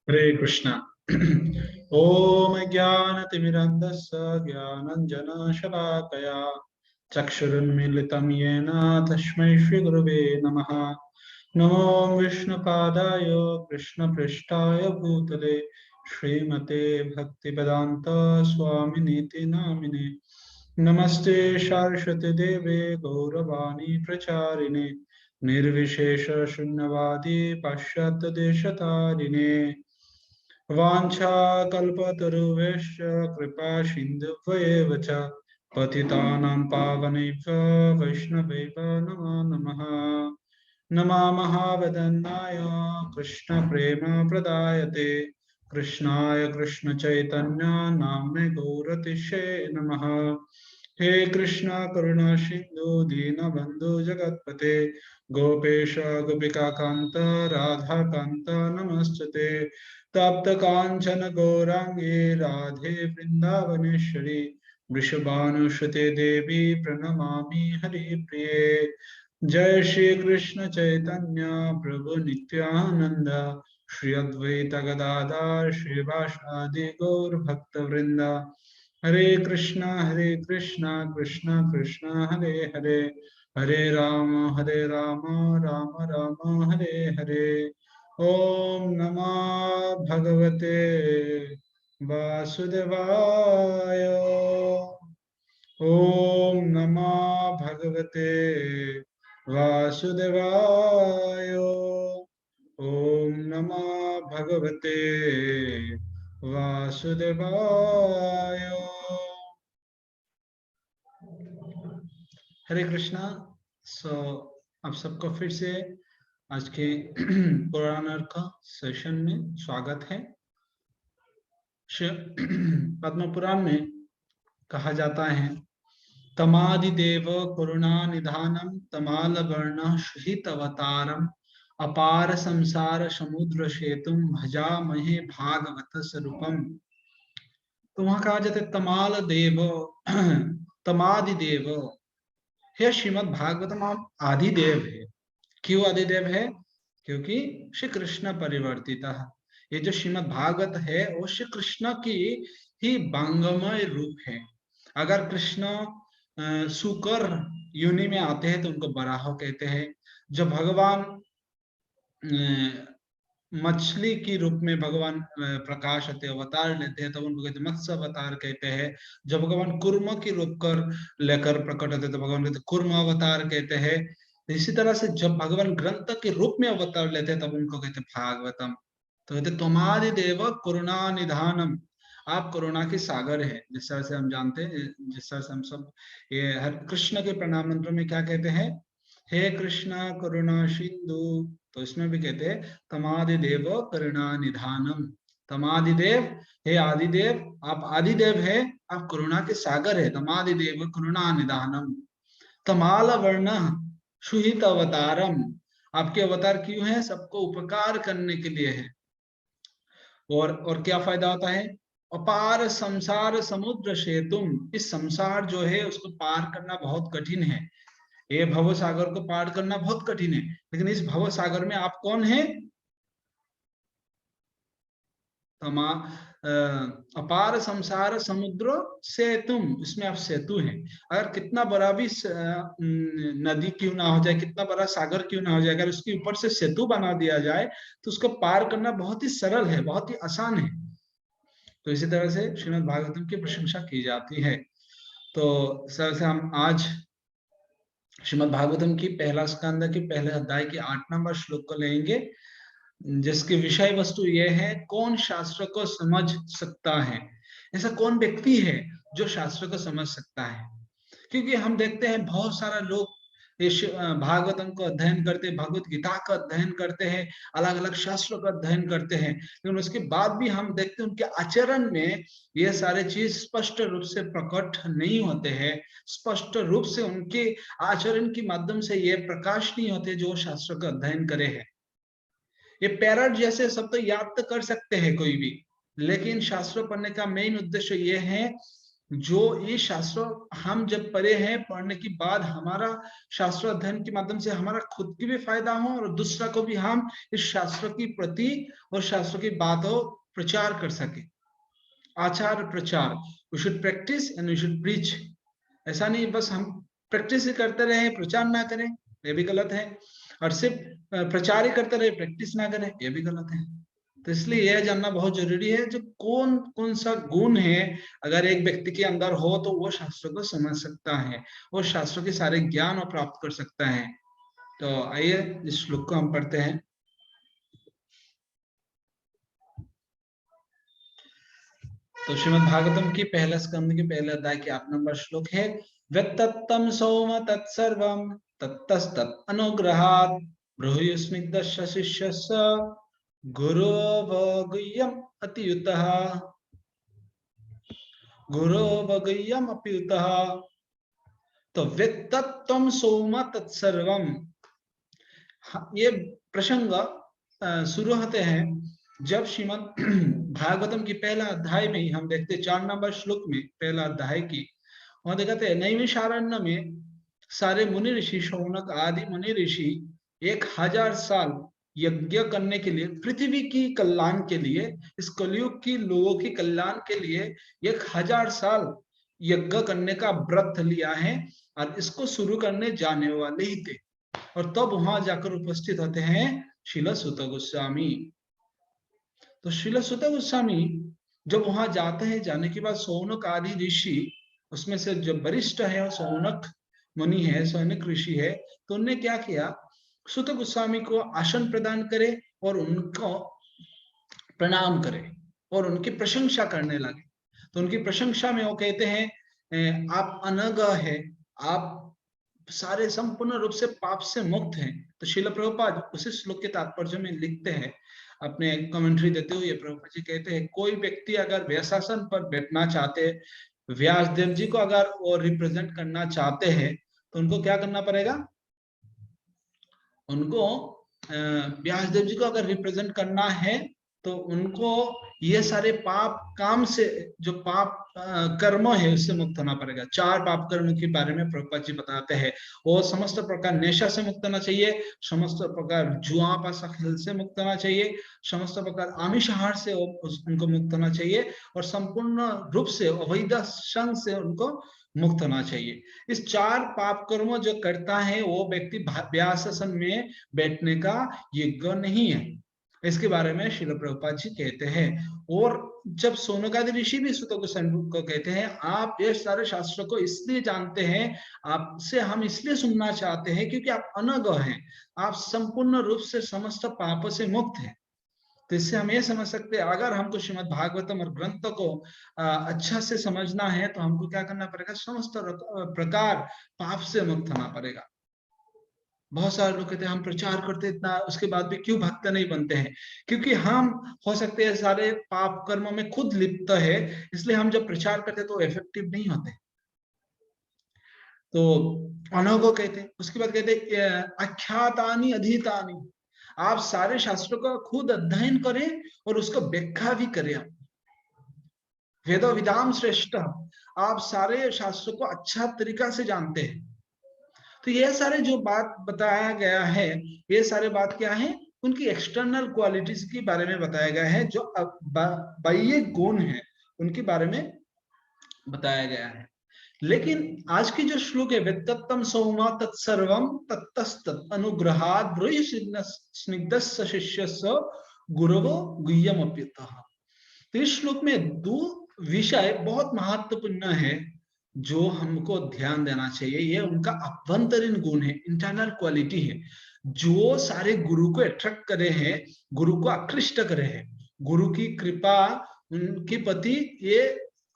हरे कृष्णा। ओम ज्ञानतिमिरन्धस्य ज्ञानञ्जनशलाकया चक्षुरुन्मीलितं येन तस्मै श्रीगुरवे नमः। नमो विष्णुपादाय कृष्णपृष्ठाय भूतले श्रीमते भक्तिवेदान्त स्वामिनीति नामिने। नमस्ते सरस्वती देवे गौरवाणी प्रचारिणे निर्विशेष शून्यवादी पाश्चात्य देशतारिणे वाञ्छाकल्पतरुभ्यश्च कृपा सिन्धुभ्येव च पतितानां पावनेभ्यो वैष्णवेभ्यो नमो नमः। नमामः वदन्नाय कृष्णप्रेमप्रदायते कृष्णाय कृष्णचैतन्य नाम्ने गौरतिशे नमः। हे कृष्ण करुणा सिंधु दीनबंधु जगत्पते गोपेश गोपिकाकांत राधा कांत नमस्ते। तप्त कांचन गौरांगे राधे वृंदावनेश्वरी वृषभानुसुते देवी प्रणमामि हरिप्रिये। जय श्री कृष्ण चैतन्य प्रभु नित्यानंद श्री अद्वैत गदाधर श्रीवासादि गौर भक्त वृंदा। हरे कृष्णा कृष्णा कृष्णा हरे हरे हरे राम राम राम हरे हरे। ओम नमः भगवते वासुदेवाय। ओम नमः भगवते वासुदेवाय। ओम नमः भगवते वासुदेवाय। हरे कृष्णा। सो आप सबको फिर से आज के पुराण का सेशन में स्वागत है। पद्म पुराण में कहा जाता है, तमादिदेव करुणा निधानम तमाल वर्ण सुहित अवतारम अपार संसार समुद्र सेतुम भजा महे भागवत स्वरूपम। तो वहां कहा जाता है तमाल देव तमादिदेव, हे श्रीमद भागवतम आप आदिदेव है। क्यों आदिदेव है? क्योंकि श्री कृष्ण परिवर्तित। ये जो श्रीमद भागवत है वो श्री कृष्ण की ही वांगमय रूप है। अगर कृष्ण सुकर योनि में आते हैं तो उनको बराह कहते हैं। जो भगवान मछली की रूप में भगवान प्रकाश होते अवतार लेते हैं तो उनको कहते मत्स्य अवतार कहते हैं। जब भगवान कुर्म की रूप कर लेकर प्रकट होते तो भगवान कहते कुर्म अवतार कहते हैं। इसी तरह से जब भगवान ग्रंथ के रूप में अवतार लेते हैं तब उनको कहते भागवतम। तो कहते तुम्हारी देव करुणा निधानम, आप करुणा के सागर है। जिस तरह से हम जानते हैं, जिस तरह से हम सब ये हर कृष्ण के प्रणाम मंत्र में क्या कहते हैं, हे कृष्णा करुणा सिंधु। तो इसमें भी कहते हैं तमादिदेव करुणा निधानम। तमादिदेव, हे आदिदेव, आप आदिदेव है, आप करुणा के सागर है। तमादिदेव करुणा निधानम तमाल वर्ण सुहित अवतारम, आपके अवतार क्यों है? सबको उपकार करने के लिए है। और क्या फायदा होता है? अपार संसार समुद्र से तुम, इस संसार जो है उसको पार करना बहुत कठिन है। ये भव सागर को पार करना बहुत कठिन है, लेकिन इस भव सागर में आप कौन है? तमा अपार संसार समुद्र से तुम, इसमें आप सेतु हैं। अगर कितना बड़ा भी नदी क्यों ना हो जाए, कितना बड़ा सागर क्यों ना हो जाए, अगर उसके ऊपर से सेतु बना दिया जाए तो उसको पार करना बहुत ही सरल है, बहुत ही आसान है। तो इसी तरह से श्रीमद् भागवतम की प्रशंसा की जाती है। तो सर से हम आज श्रीमद् भागवतम की पहला स्कंद की पहले अध्याय के 8 नंबर श्लोक को लेंगे, जिसकी विषय वस्तु यह है कौन शास्त्र को समझ सकता है। ऐसा कौन व्यक्ति है जो शास्त्र को समझ सकता है? क्योंकि हम देखते हैं बहुत सारा लोग इस भागवतम को अध्ययन करते हैं, भगवत गीता का अध्ययन करते हैं, अलग अलग शास्त्रों का अध्ययन करते हैं, लेकिन उसके बाद भी हम देखते हैं उनके आचरण में ये सारे चीज स्पष्ट रूप से प्रकट नहीं होते हैं। स्पष्ट रूप से उनके आचरण के माध्यम से ये प्रकाश नहीं होते जो शास्त्र का अध्ययन करे हैं। ये पैरट जैसे सब तो याद तो कर सकते हैं कोई भी, लेकिन शास्त्र पढ़ने का मेन उद्देश्य ये है जो ये शास्त्र हम जब पढ़े हैं, पढ़ने के बाद हमारा शास्त्र अध्ययन के माध्यम से हमारा खुद की भी फायदा हो और दूसरा को भी हम इस शास्त्र की प्रति और शास्त्र की बातों प्रचार कर सके। आचार प्रचार, we should practice and we should preach. ऐसा नहीं बस हम प्रैक्टिस ही करते रहे, प्रचार ना करें, ये भी गलत है। और सिर्फ प्रचार ही करते रहे, प्रैक्टिस ना करें, ये भी गलत है। तो इसलिए यह जानना बहुत जरूरी है जो कौन कौन सा गुण है अगर एक व्यक्ति के अंदर हो तो वो शास्त्र को समझ सकता है, वो शास्त्र के सारे ज्ञान और प्राप्त कर सकता है। तो आइए इस श्लोक को हम पढ़ते हैं। तो श्रीमद् भागवतम की पहला स्कंद के पहले अध्याय के 8 नंबर श्लोक है, व्यक्तत्तम सौम तत्सर्वम तत्तस्तत् अनुग्रहात् ब्रूहिस्निग्धस्य शिष्यस्य गुरोवगुह्यम अतियुतः, गुरोवगुह्यम अपियुतः। तो व्यक्तत्तम सौम तत्सर्वम, ये प्रसंग शुरू होते हैं जब श्रीमद् भागवतम की पहला अध्याय में ही हम देखते 4 नंबर श्लोक में पहला अध्याय की, वहां दिखाते हैं नैमिषारण्य में सारे मुनि ऋषि, शौनक आदि मुनि ऋषि 1000 साल यज्ञ करने के लिए, पृथ्वी की कल्याण के लिए, इस कलयुग की लोगों की कल्याण के लिए 1000 साल यज्ञ करने का व्रत लिया है और इसको शुरू करने जाने वाले ही थे। और तब वहां जाकर उपस्थित होते हैं श्रील सुत गोस्वामी। तो श्रील सुत गोस्वामी जब वहां जाते हैं, जाने के बाद शौनक आदि ऋषि, उसमें से जो वरिष्ठ है शौनक मुनि है, शौनक ऋषि है, तो उन्होंने क्या किया, सुत गोस्वामी को आसन प्रदान करे और उनको प्रणाम करे और उनकी प्रशंसा करने लगे। तो उनकी प्रशंसा में वो कहते हैं आप अनग है, आप सारे संपूर्ण रूप से पाप से मुक्त हैं। तो श्रील प्रभुपाद उसी श्लोक के तात्पर्य में लिखते हैं, अपने कमेंट्री देते हुए प्रभुपाद जी कहते हैं, कोई व्यक्ति अगर व्यासासन पर बैठना चाहते, व्यास देव जी को अगर वो रिप्रेजेंट करना चाहते हैं, तो उनको क्या करना पड़ेगा, उनको व्यास देव जी को अगर रिप्रेजेंट करना है तो उनको ये सारे पाप काम से, जो पाप कर्म है उससे मुक्त होना पड़ेगा। 4 पाप कर्म के बारे में प्रभुपाद जी बताते हैं। वो समस्त प्रकार नेशा से मुक्त होना चाहिए, समस्त प्रकार जुआ पासा खेल से मुक्त होना चाहिए, समस्त प्रकार आमिष आहार से उनको मुक्त होना चाहिए और संपूर्ण रूप से अवैध संग से उनको मुक्त होना चाहिए। इस 4 पाप कर्म जो करता है वो व्यक्ति व्यासासन में बैठने का योग्य नहीं है। इसके बारे में श्रील प्रभुपाद जी कहते हैं। और जब शौनकादि ऋषि भी सुत गोस्वामी को कहते हैं, आप ये सारे शास्त्रों को इसलिए जानते हैं, आपसे हम इसलिए सुनना चाहते हैं क्योंकि आप अनग हैं, आप संपूर्ण रूप से समस्त पापों से मुक्त हैं। तो इससे हम ये समझ सकते हैं, अगर हमको श्रीमद् भागवतम और ग्रंथ को अच्छा से समझना है तो हमको क्या करना पड़ेगा, समस्त प्रकार पाप से मुक्त होना पड़ेगा। बहुत सारे लोग कहते हैं हम प्रचार करते इतना, उसके बाद भी क्यों भक्त नहीं बनते हैं, क्योंकि हम हो सकते हैं सारे पाप कर्मों में खुद लिप्त है, इसलिए हम जब प्रचार करते तो इफेक्टिव नहीं होते। तो अनोगो कहते हैं। उसके बाद कहते हैं अख्यातानि अधीतानि, आप सारे शास्त्रों का खुद अध्ययन करें और उसको व्याख्या भी करें। वेदो विदाम श्रेष्ठ, आप सारे शास्त्रों को अच्छा तरीका से जानते हैं। तो ये सारे जो बात बताया गया है, ये सारे बात क्या है, उनकी एक्सटर्नल क्वालिटीज के बारे में बताया गया है, जो बाह्य गुण है उनके बारे में बताया गया है। लेकिन आज की जो श्लोक है, व्यक्तत्तम सौमा तत्सर्वम तत्तस्तत् अनुग्रहात् ब्रूहि स्निग्धस्य शिष्यस्य गुरवो गुह्यम अप्युतः। तो इस श्लोक में 2 विषय बहुत महत्वपूर्ण है जो हमको ध्यान देना चाहिए। ये उनका अभ्यंतरीण गुण है, इंटरनल क्वालिटी है, जो सारे गुरु को अट्रैक्ट करे हैं, गुरु को आकृष्ट करे हैं, गुरु की कृपा उनके प्रति। ये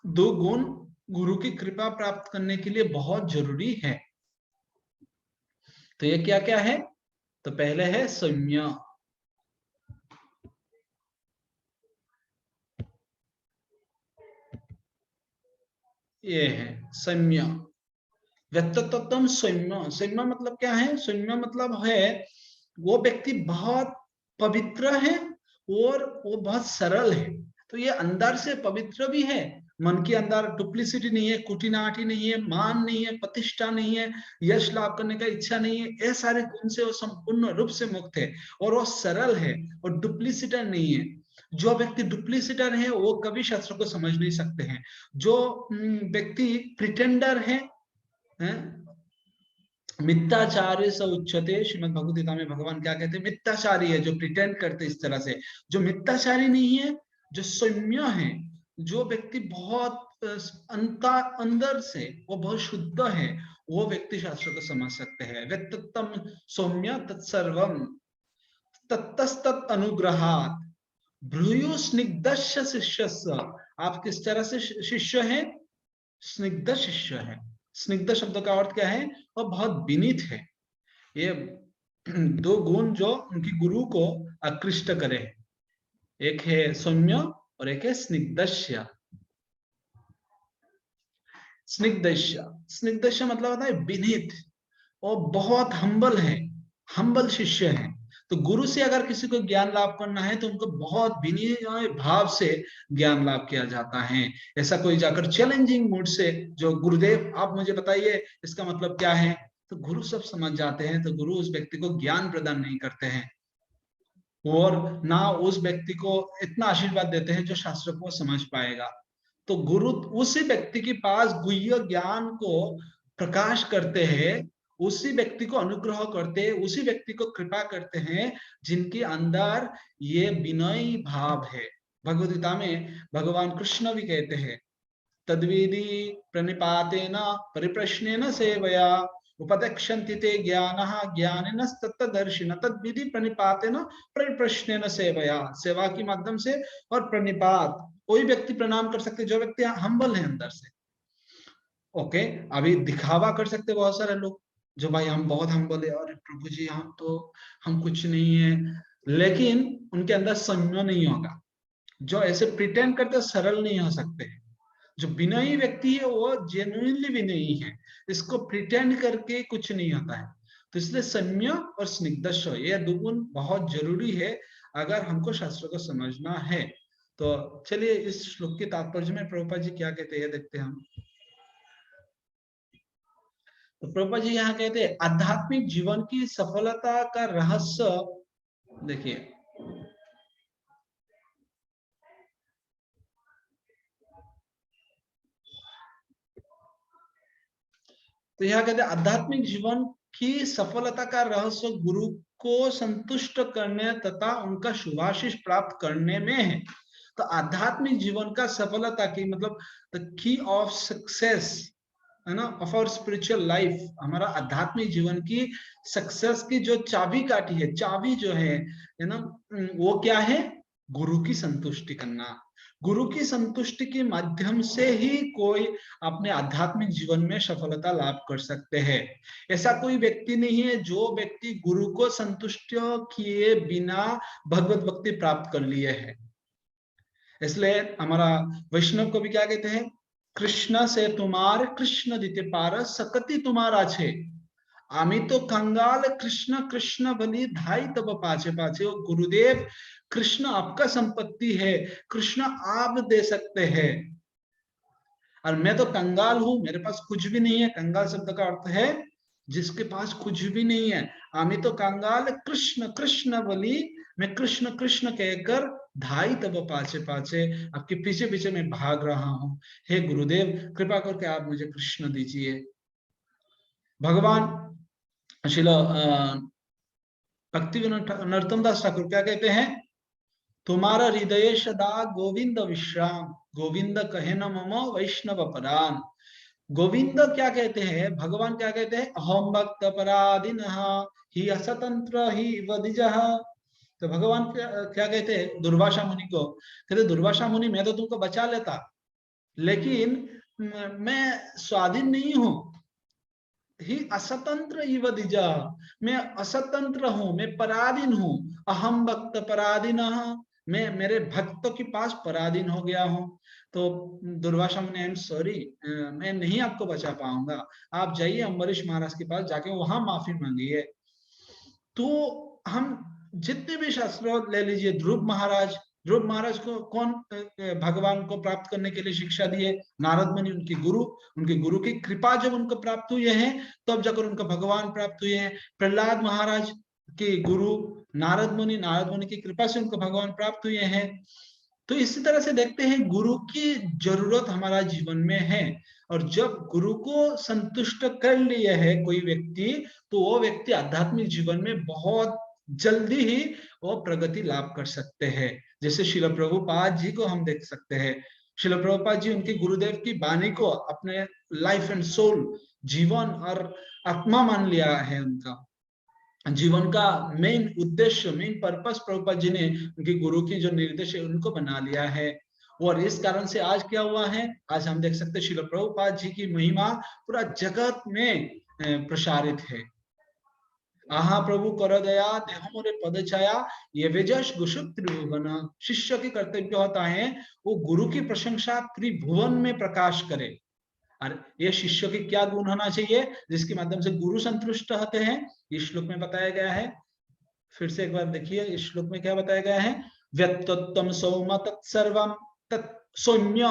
2 गुण गुरु की कृपा प्राप्त करने के लिए बहुत जरूरी है। तो ये क्या क्या है, तो पहले है सौम्य, ये है सौम्य। व्यक्तत्वम सौम्य, सौम्य मतलब क्या है, सौम्य मतलब है वो व्यक्ति बहुत पवित्र है और वो बहुत सरल है। तो ये अंदर से पवित्र भी है मन के अंदर डुप्लिसिटी नहीं है, कुटिनाटी नहीं है, मान नहीं है, प्रतिष्ठा नहीं है, यश लाभ करने का इच्छा नहीं है, ये सारे गुण से वो संपूर्ण रूप से मुक्त है और वो सरल है और डुप्लिसिटर नहीं है। जो व्यक्ति डुप्लिसिटर है वो कभी शास्त्र को समझ नहीं सकते हैं। जो व्यक्ति प्रिटेंडर है, मिथ्याचार्य स उच्चते, श्रीमद् भगवद गीता में भगवान क्या कहते हैं, मिथ्याचारी है जो प्रिटेंड करते इस तरह से। जो मिथ्याचारी नहीं है, जो सौम्य है, जो व्यक्ति बहुत अंदर से वो बहुत शुद्ध है, वो व्यक्ति शास्त्र को समझ सकते हैं। व्यक्तम सौम्य तत्सर्वम तत्तस्तत् अनुग्रहात् भ्रूयो स्निग्धस्य शिष्यस्य। आप किस तरह से शिष्य हैं? स्निग्ध शिष्य है। स्निग्ध शब्द का अर्थ क्या है? वह बहुत विनीत है। ये दो गुण जो उनकी गुरु को आकृष्ट करे, एक है सौम्य और एक है स्निग्धस्य। स्निग्धस्य, स्निग्धस्य मतलब होता है विनीत और बहुत हम्बल है, हम्बल शिष्य है। तो गुरु से अगर किसी को ज्ञान लाभ करना है तो उनको बहुत विनय भाव से ज्ञान लाभ किया जाता है। ऐसा कोई जाकर चैलेंजिंग मूड से जो गुरुदेव आप मुझे बताइए इसका मतलब क्या है, तो गुरु सब समझ जाते हैं। तो गुरु उस व्यक्ति को ज्ञान प्रदान नहीं करते हैं और ना उस व्यक्ति को इतना आशीर्वाद देते हैं जो शास्त्र को समझ पाएगा। तो गुरु उसी व्यक्ति के पास गुह्य ज्ञान को प्रकाश करते हैं, उसी व्यक्ति को अनुग्रह करते हैं, उसी व्यक्ति को कृपा करते हैं जिनके अंदर ये विनय भाव है। भगवद गीता में भगवान कृष्ण भी कहते हैं, तद्विधि प्रणिपातेन परिप्रश्नेन सेवया उपदेक्षन्ति ते ज्ञानः ज्ञानिनस्तत्तदर्शिनः। तद्विधि प्रणिपातेन परिप्रश्नेन सेवया, सेवा के माध्यम से और प्रणिपात, कोई व्यक्ति प्रणाम कर सकते जो व्यक्ति हम्बल है अंदर से। ओके, अभी दिखावा कर सकते बहुत सारे लोग जो भाई हम बहुत हम्बल है और प्रभु जी हम कुछ नहीं है, लेकिन उनके अंदर संयम नहीं होगा। जो ऐसे प्रिटेंड करते सरल नहीं हो सकते। जो विनयी व्यक्ति है वो जेन्युइनली विनयी है, इसको प्रिटेंड करके कुछ नहीं होता है। तो इसलिए संयम और स्निग्धस्व ये दो गुण बहुत जरूरी है अगर हमको शास्त्र को समझना है। तो चलिए इस श्लोक के तात्पर्य में प्रभुपाद जी क्या कहते हैं देखते हैं हम। तो प्रभुपाद जी यहाँ कहते हैं आध्यात्मिक जीवन की सफलता का रहस्य देखिए, तो यहाँ कहते हैं आध्यात्मिक जीवन की सफलता का रहस्य गुरु को संतुष्ट करने तथा उनका शुभाशीष प्राप्त करने में है। तो आध्यात्मिक जीवन का सफलता की मतलब द की ऑफ सक्सेस है ना, ऑफ आवर स्पिरिचुअल लाइफ, हमारा आध्यात्मिक जीवन की सक्सेस की जो चाबी काठी है, चाबी जो है ना, वो क्या है? गुरु की संतुष्टि करना। गुरु की संतुष्टि के माध्यम से ही कोई अपने आध्यात्मिक जीवन में सफलता लाभ कर सकते हैं। ऐसा कोई व्यक्ति नहीं है जो व्यक्ति गुरु को संतुष्ट किए बिना भगवत भक्ति प्राप्त कर लिए है। इसलिए हमारा वैष्णव को भी क्या कहते हैं, कृष्ण से तुम्हार कृष्ण दिते पार सकती तुम्हारा छे, आमी तो कंगाल कृष्ण कृष्ण बलि धाई तब पाचे पाचे। वो गुरुदेव कृष्ण आपका संपत्ति है, कृष्ण आप दे सकते हैं और मैं तो कंगाल हूं, मेरे पास कुछ भी नहीं है। कंगाल शब्द का अर्थ है जिसके पास कुछ भी नहीं है। आमी तो कंगाल कृष्ण कृष्ण बलि, मैं कृष्ण कृष्ण कहकर धाई तब पाचे पाचे, आपके पीछे पीछे मैं भाग रहा हूं। हे गुरुदेव कृपा करके आप मुझे कृष्ण दीजिए। भगवान शिला भक्ति नरोत्तम दास ठाकुर क्या कहते हैं, तुम्हारा हृदय सदा गोविंद विश्राम, गोविंद कहे न मम वैष्णव परान। गोविंद क्या कहते हैं, भगवान क्या कहते हैं, अहम भक्त पराधीन ही असतंत्र ही वदिजः। तो भगवान क्या कहते हैं दुर्वासा मुनि को, कहते दुर्वासा मुनि मैं तो तुमको बचा लेता, लेकिन मैं स्वाधीन नहीं हूं। ही असतंत्र इव दिजा, मैं असतंत्र हूं, मैं पराधीन हूं। अहम भक्त पराधीन, मैं मेरे भक्तों के पास पराधीन हो गया हूं। तो दुर्वासा मुनि, आई एम सॉरी, मैं नहीं आपको बचा पाऊंगा, आप जाइए अम्बरीश महाराज के पास, जाके वहां माफी मांगिए। तो हम जितने भी शास्त्र ले लीजिए, ध्रुव महाराज ध्रुव महाराज को कौन भगवान को प्राप्त करने के लिए शिक्षा दिए? नारद मुनि, उनके गुरु की कृपा जब उनको प्राप्त हुई है तब जाकर उनको भगवान प्राप्त हुए हैं। प्रहलाद महाराज के गुरु नारद मुनि की कृपा से उनको भगवान प्राप्त हुए हैं। तो इसी तरह से देखते हैं गुरु की जरूरत हमारा जीवन में है, और जब गुरु को संतुष्ट कर लिया है कोई व्यक्ति, तो वो व्यक्ति आध्यात्मिक जीवन में बहुत जल्दी ही वो प्रगति लाभ कर सकते हैं। जैसे शिल प्रभुपाद जी को हम देख सकते हैं। शिल प्रभुपाद जी उनके गुरुदेव की वाणी को अपने लाइफ एंड सोल, जीवन और आत्मा मान लिया है। उनका जीवन का मेन उद्देश्य, मेन पर्पस प्रभुपाद जी ने उनके गुरु की जो निर्देश है उनको बना लिया है। और इस कारण से आज क्या हुआ है, आज हम देख सकते हैं शिल प्रभुपाद जी की महिमा पूरा जगत में प्रसारित है। आहा प्रभु कर दया देह मोरे पद छाया, ये वेजस गुशुक त्रिभुवन। शिष्य की कर्तव्य होता है वो गुरु की प्रशंसा त्रिभुवन में प्रकाश करे। और ये शिष्य की क्या गुण होना चाहिए जिसके माध्यम से गुरु संतुष्ट होते हैं, इस श्लोक में बताया गया है। फिर से एक बार देखिए, इस श्लोक में क्या बताया गया है? व्यक्तत्वम सौम तत्सर्वम तत्सौम्य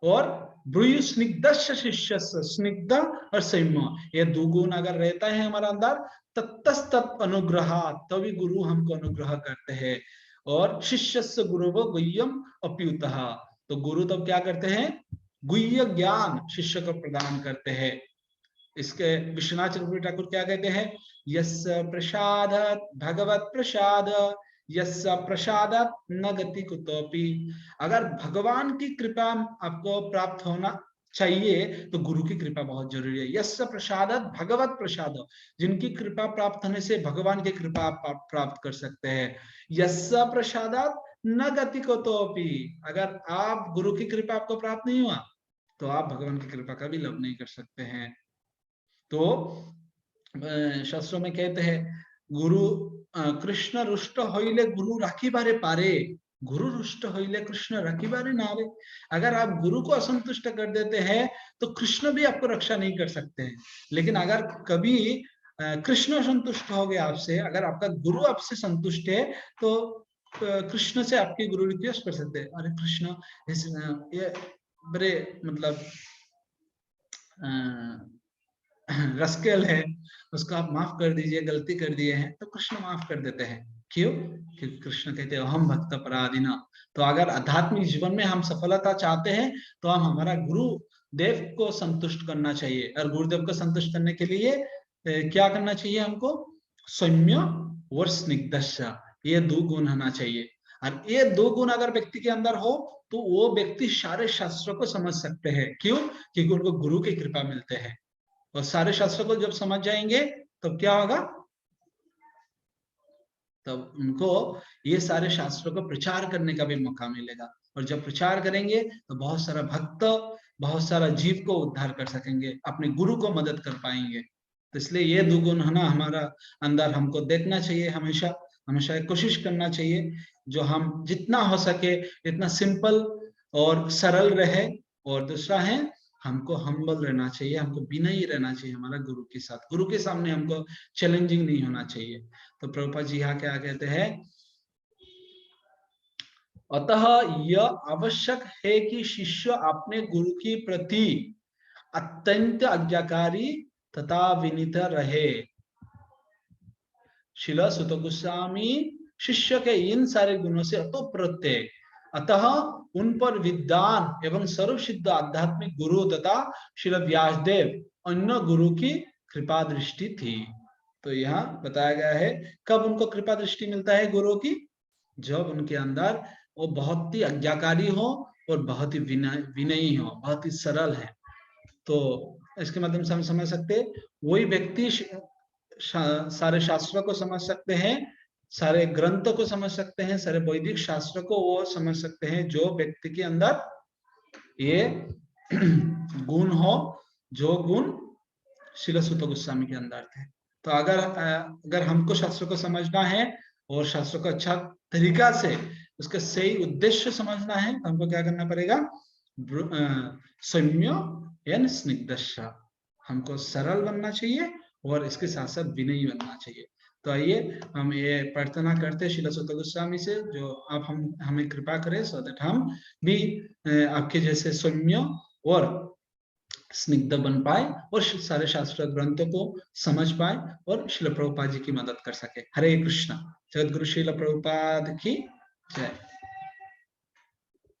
और ब्रूयु स्निग्ध शिष्य, स्निग्ध और सौम्य, ये दो गुण अगर रहता है हमारा अंदर, तत्तस्तत् अनुग्रह, तभी गुरु हमको अनुग्रह करते हैं। और शिष्य गुरु गुह्यम अप्युतः, तो गुरु तब क्या करते हैं? गुह्य ज्ञान शिष्य को प्रदान करते हैं। इसके विश्वनाथ चक्रवर्ती ठाकुर क्या कहते हैं? यस्य प्रसाद भगवत प्रसाद, यस्य प्रसाद न गति कुतोपि। अगर भगवान की कृपा आपको प्राप्त होना चाहिए तो गुरु की कृपा बहुत जरूरी है। यस्य प्रसाद भगवत प्रसाद, जिनकी कृपा प्राप्त होने से भगवान की कृपा आप प्राप्त कर सकते हैं। यस्य प्रसाद न गति कुतोपि, अगर आप गुरु की कृपा आपको प्राप्त नहीं हुआ तो आप भगवान की कृपा का भी लाभ नहीं कर सकते हैं। तो शास्त्रों में कहते हैं गुरु कृष्ण रुष्ट होइले गुरु राखी बारे पारे, गुरु रुष्ट होइले कृष्ण राखी बारे नारे। अगर आप गुरु को असंतुष्ट कर देते हैं तो कृष्ण भी आपको रक्षा नहीं कर सकते हैं। लेकिन अगर कभी कृष्ण संतुष्ट हो गया आपसे, अगर आपका गुरु आपसे संतुष्ट है, तो कृष्ण से आपके गुरु रिक्वेस्ट कर सकते हैं, अरे कृष्ण ये बड़े मतलब रस्केल है, उसको आप माफ कर दीजिए, गलती कर दिए हैं, तो कृष्ण माफ कर देते हैं। क्यों? क्योंकि कृष्ण कहते हैं हम भक्त पराधीना। तो अगर आध्यात्मिक जीवन में हम सफलता चाहते हैं तो हम हमारा गुरु देव को संतुष्ट करना चाहिए, और गुरुदेव को संतुष्ट करने के लिए क्या करना चाहिए हमको? सौम्य और स्निग्धस्य, ये दो गुण होना चाहिए। और ये दो गुण अगर व्यक्ति के अंदर हो तो वो व्यक्ति सारे शास्त्रों को समझ सकते हैं। क्यों? क्योंकि उनको गुरु की कृपा मिलते हैं। और सारे शास्त्रों को जब समझ जाएंगे तब क्या होगा? तब उनको ये सारे शास्त्रों को प्रचार करने का भी मौका मिलेगा। और जब प्रचार करेंगे तो बहुत सारा भक्त, बहुत सारा जीव को उद्धार कर सकेंगे, अपने गुरु को मदद कर पाएंगे। तो इसलिए ये दो गुण है ना हमारा अंदर, हमको देखना चाहिए, हमेशा हमेशा कोशिश करना चाहिए जो हम जितना हो सके इतना सिंपल और सरल रहे। और दूसरा है हमको हम्बल रहना चाहिए, हमको विनयी रहना चाहिए हमारा गुरु के साथ। गुरु के सामने हमको चैलेंजिंग नहीं होना चाहिए। तो प्रभुपाद जी यहाँ क्या कहते हैं? अतः यह आवश्यक है कि शिष्य अपने गुरु के प्रति अत्यंत आज्ञाकारी तथा विनीत रहे। शिला सुत गोस्वामी शिष्य के इन सारे गुणों से अतोप्रत, अतः उन पर विद्वान एवं सर्व सिद्ध आध्यात्मिक गुरु तथा श्रील व्यासदेव अन्य गुरु की कृपा दृष्टि थी। तो यहाँ बताया गया है कब उनको कृपा दृष्टि मिलता है गुरु की? जब उनके अंदर वो बहुत ही आज्ञाकारी हो और बहुत ही विनयी हो, बहुत ही सरल है। तो इसके माध्यम से हम समझ सकते वही व्यक्ति सारे शास्त्रों को समझ सकते हैं, सारे ग्रंथों को समझ सकते हैं, सारे वैदिक शास्त्रों को वो समझ सकते हैं जो व्यक्ति के अंदर ये गुण हो, जो गुण शिला सुत गोस्वामी के अंदर थे। तो अगर हमको शास्त्रों को समझना है और शास्त्रों को अच्छा तरीका से उसका सही उद्देश्य समझना है तो हमको क्या करना पड़ेगा? सौम्य यानी स्निग्धस्य, हमको सरल बनना चाहिए और इसके साथ साथ विनयी बनना चाहिए। तो आइए हम ये प्रार्थना करते हैं श्रील सुत गोस्वामी से, जो आप हमें कृपा करें, सो दैट हम भी आपके जैसे सौम्य और स्निग्ध बन पाए और सारे शास्त्र ग्रंथों को समझ पाए और श्रील प्रभुपाद जी की मदद कर सके। हरे कृष्णा। जगत गुरु श्रील प्रभुपाद की जय।